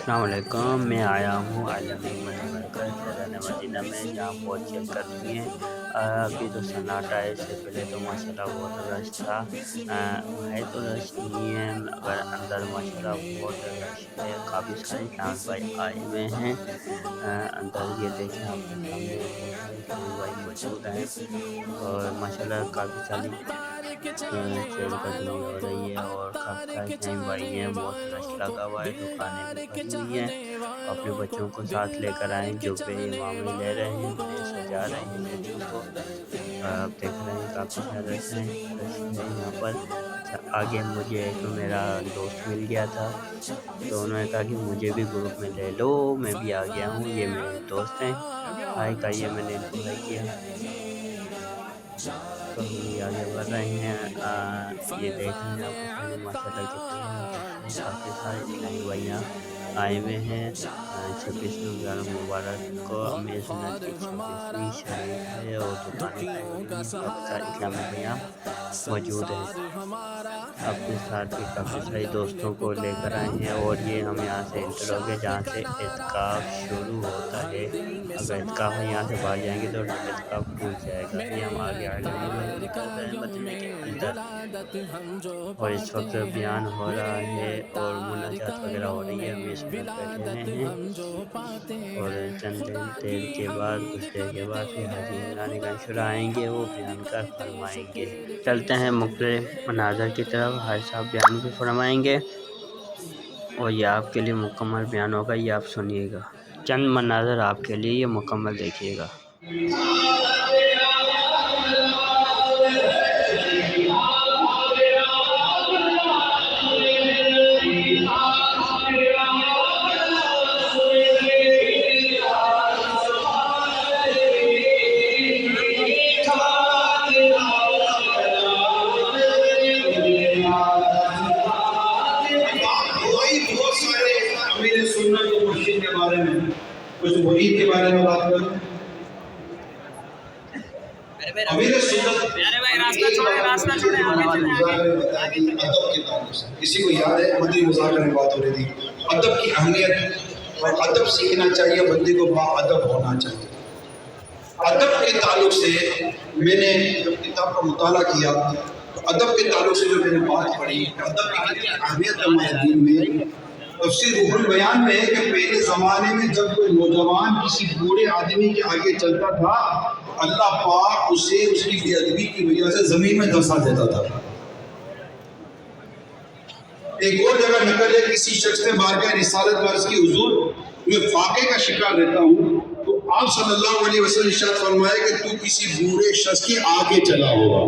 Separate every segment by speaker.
Speaker 1: السلام علیکم، میں آیا ہوں عالمی مرکز فیضان مدینہ میں، جہاں بہت چیک کرتی ہیں۔ ابھی تو سناٹا ہے، اس سے پہلے تو ماشاءاللہ بہت رش تھا۔ ہے تو رش نہیں ہے، مگر اندر ماشاءاللہ بہت رش ہے۔ کافی سارے اسلام بھائی آئے ہوئے ہیں اندر۔ یہ دیکھیں آپ کے سامنے بہت سارے اسلام بھائی موجود ہیں، اور ماشاءاللہ کافی ساری چہل قدمی ہو رہی ہے، اور کافی سارے اسلامی بھائی ہیں۔ بہت رش لگا ہوا ہے، دکانیں بھی بھری ہوئی ہیں۔ اپنے بچوں کو ساتھ لے کر آئیں، جو بے امامی لے رہے ہیں، انہیں سجا رہے ہیں بچوں کو۔ آپ دیکھ رہے ہیں کافی سارا رش ہے یہاں پر۔ آگے مجھے ایک میرا دوست مل گیا تھا، تو انہوں نے کہا کہ مجھے بھی گروپ میں لے لو، میں بھی آ گیا ہوں۔ یہ میرے دوست ہیں، ہائی کہیے، میں نے ان کو ہائی کیا، تو ہم بھی آگے بڑھ رہے ہیں۔ یہ دیکھ رہے ہیں آپ کے سامنے ماشاءاللہ کتنے کافی سارے اسلامی بھائیاں آئے ہوئے ہیں۔ 26 رمضان مبارک کو امیر سنت کی 26ویں شریف ہے، اور دکانیں لگی ہوئی ہیں، کافی سارے اسلامی بھائیاں موجود ہیں۔ اپنے ساتھ بھی کافی سارے دوستوں کو لے کر آئے ہیں، اور یہ ہم یہاں سے انٹر ہو گئے جہاں سے اعتکاف شروع ہوتا ہے۔ اگر اعتکاف یہاں سے باہر جائیں گے تو اعتکاف ٹوٹ جائے گا۔ یہ ہم آگے مدینہ کے اندر، اور اس وقت بیان ہو رہا ہے اور مناجات وغیرہ ہو رہی ہے۔ ہم اس میں بیٹھے ہوئے ہیں، اور چند دیر کے بعد، کچھ دیر کے بعد پھر حاجی عمران گنشور آئیں گے، وہ بیان کر فرمائیں گے۔ چلتے ہیں مختلف مناظر کی طرف، حاجی صاحب بیان بھی فرمائیں گے، اور یہ آپ کے لیے مکمل بیان ہوگا، یہ آپ سنیے گا۔ چند مناظر آپ کے لیے، یہ مکمل دیکھیے گا۔
Speaker 2: کچھ مرید کے بارے میں بات کروں۔ امیر سنت کسی کو یاد ہے مدنی مذاکرے میں بات ہو رہی تھی، ادب کی اہمیت، اور ادب سیکھنا چاہیے، بندے کو با ادب ہونا چاہیے۔ ادب کے تعلق سے میں نے جب کتاب کا مطالعہ کیا، تو ادب کے تعلق سے جو میں نے بات پڑھی، ادب کی کتنی اہمیت ہے ہمارے دین میں۔ تفسیر روح البیان میں ہے کہ پہلے زمانے میں جب کوئی نوجوان کسی بوڑھے آدمی کے آگے چلتا تھا، اللہ پاک اسے اس کی بے ادبی کی وجہ سے زمین میں دھسا دیتا تھا۔ ایک اور جگہ نقل ہے، کسی شخص نے بارگاہ رسالت میں عرض کی، حضور میں فاقے کا شکار رہتا ہوں، تو آپ صلی اللہ علیہ وسلم ارشاد فرمایا کہ تو کسی بوڑھے شخص کے آگے چلا ہوگا۔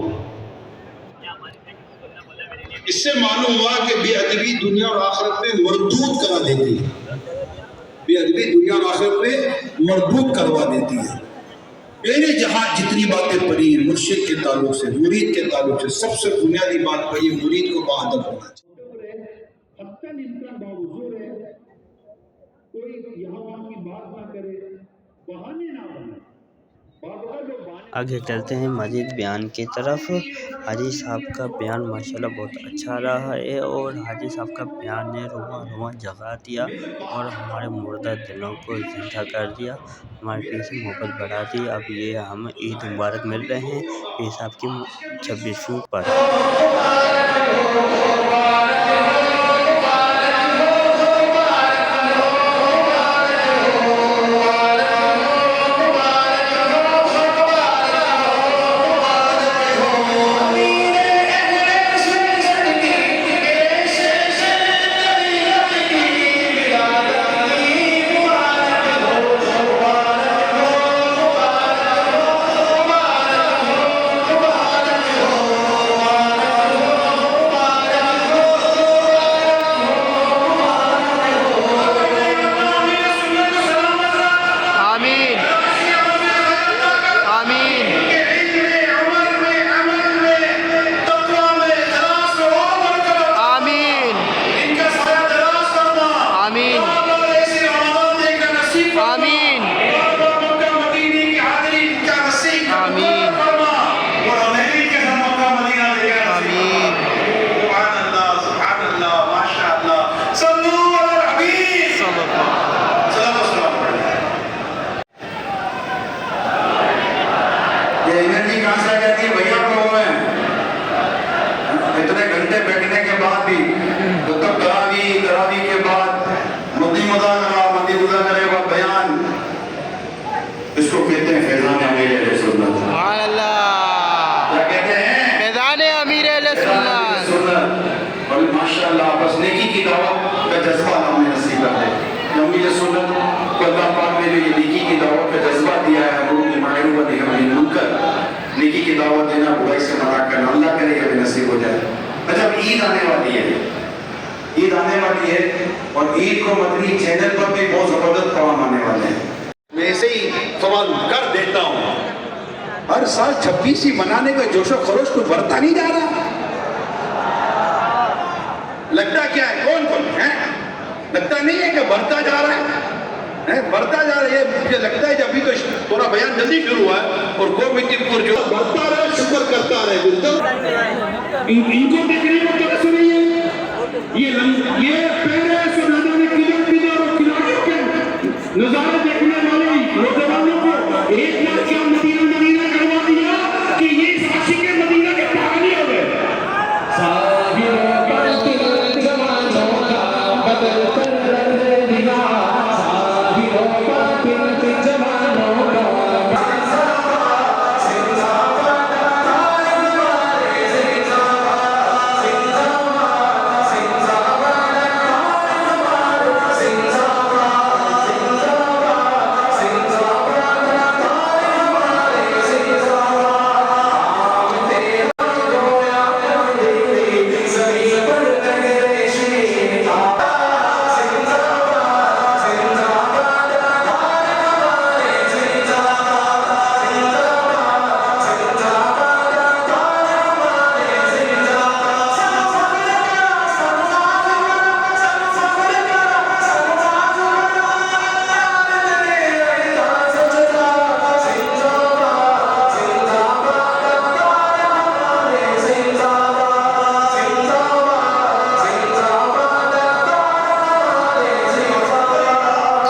Speaker 2: اس سے معلوم ہوا کہ بے ادبی دنیا اور آخرت میں مردود کرا دیتی ہے، بے ادبی دنیا اور آخرت میں مردود کروا دیتی ہے۔ میں نے جہاں جتنی باتیں پڑھی مرشد کے تعلق سے، مرید کے تعلق سے، سب سے بنیادی بات پڑھی مرید کو باادب ہونا چاہیے۔
Speaker 1: آگے چلتے ہیں مزید بیان کی طرف۔ حاجی صاحب کا بیان ماشاءاللہ بہت اچھا رہا ہے، اور حاجی صاحب کا بیان نے رواں رواں جگا دیا، اور ہمارے مردہ دلوں کو زندہ کر دیا، ہمارے پیر سے محبت بڑھا دی۔ اب یہ ہم عید مبارک مل رہے ہیں پیر صاحب کی 26ویں پر۔
Speaker 2: مذاکرہ مدی مذاکرے و بیان، اس کو کہتے ہیں فیضان امیر اہل سنت۔
Speaker 3: سبحان اللہ،
Speaker 2: کیا کہتے ہیں؟
Speaker 3: فیضان امیر اہل سنت۔
Speaker 2: اور ماشاءاللہ بس نیکی کی دعوت کا جذبہ اللہ ہمیں نصیب کر دے۔ امیر سنت کو اللہ پاک نے جو یہ نیکی کی دعوت کا جذبہ دیا ہے، امر بالمعروف و نہی عن المنکر، نیکی کی دعوت دینا، برائی سے منع کرنا، اللہ کرے کہ ہمیں نصیب ہو جائے۔ اچھا اب عید آنے والی ہے، عید آنے والی ہے اور عید کو مدنی چینل پر بھی بہت زبردست پروگرام آنے والے ہیں۔ میں ایسے ہی سوال کر دیتا ہوں، ہر سال 26 منانے کا جوش و خروش کو بڑھتا نہیں جا رہا؟ لگتا کیا ہے؟ کون ہے؟ لگتا نہیں ہے کہ بڑھتا جا رہا ہے؟ بڑھتا جا رہا ہے، مجھے لگتا ہے کہ ابھی تو تھوڑا بیان جلدی شروع ہوا ہے اور کومیٹی پور جو بڑھتا رہے شکر کرتا رہے۔
Speaker 4: ان کو دیکھنے میں کیا سنی ہے؟ یہ پہلے سے نظارے کدھر اور کھلاڑیوں کے نظارے دیکھنے والے نوجوانوں کو ایک لاکھ کیا مدینہ کروا دیا کہ یہ اس عاشق مدینہ کے پاگل ہو گئے۔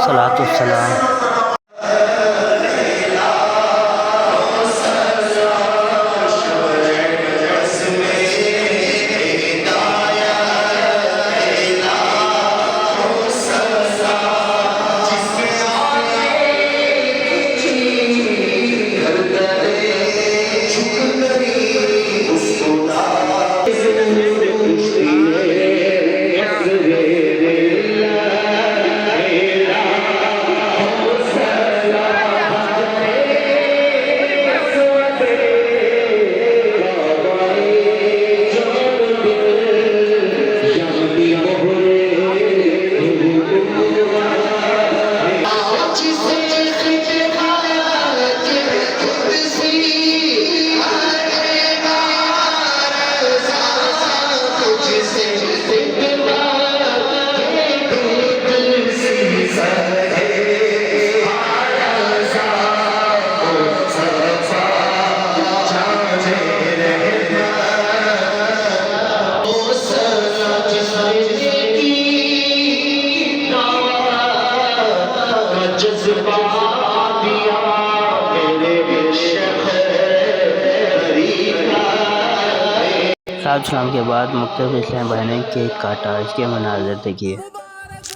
Speaker 1: صلاۃ والسلام۔ صاحب سلام کے بعد مختلف اسلام بھائی نے کیک کاٹا، اس کے مناظر دیکھیے۔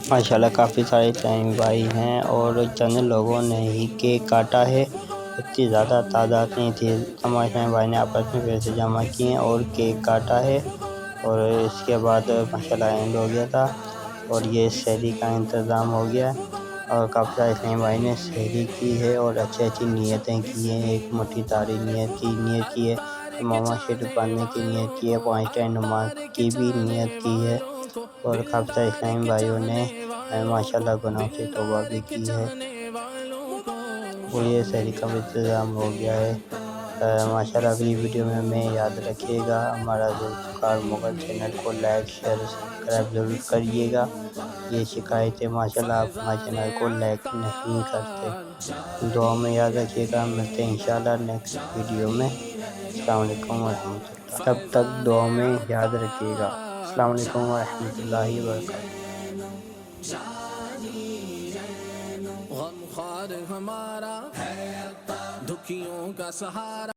Speaker 1: ماشاءاللہ کافی سارے اسلامی بھائی ہیں اور چند لوگوں نے ہی کیک کاٹا ہے، اتنی زیادہ تعداد نہیں تھی۔ تمام اسلامی بھائی نے آپس میں پیسے جمع کیے اور کیک کاٹا ہے اور اس کے بعد ماشاءاللہ اینڈ ہو گیا تھا اور یہ سحری کا انتظام ہو گیا اور کافی سارے اسلامی بھائی نے سحری کی ہے اور اچھی نیتیں کی ہیں۔ ایک مٹھی تاری نیت کی ہے، امامہ شریف پڑھنے کی نیت کی ہے، 5 ٹائم نماز کی بھی نیت کی ہے اور کافی سارے اسلامی بھائیوں نے ماشاءاللہ گناہوں سے توبہ بھی کی ہے اور یہ سحری کا انتظام ہو گیا ہے۔ ماشاءاللہ اگلی ویڈیو میں ہمیں یاد رکھیے گا، ہمارا ذوالفقار مغل چینل کو لائک شیئر سبسکرائب ضرور کریے گا۔ یہ شکایت ہے ماشاءاللہ آپ ہمارے چینل کو لائک نہیں کرتے، دعا میں یاد رکھیے گا۔ ملتے ہیں انشاءاللہ نیکسٹ ویڈیو میں۔ السلام علیکم ورحمۃ اللہ، تب تک دعا میں یاد رکھیے گا۔ السلام علیکم ورحمۃ اللہ وبرکاتہ۔
Speaker 5: غمخوار ہمارا ہے، دکھیوں کا سہارا۔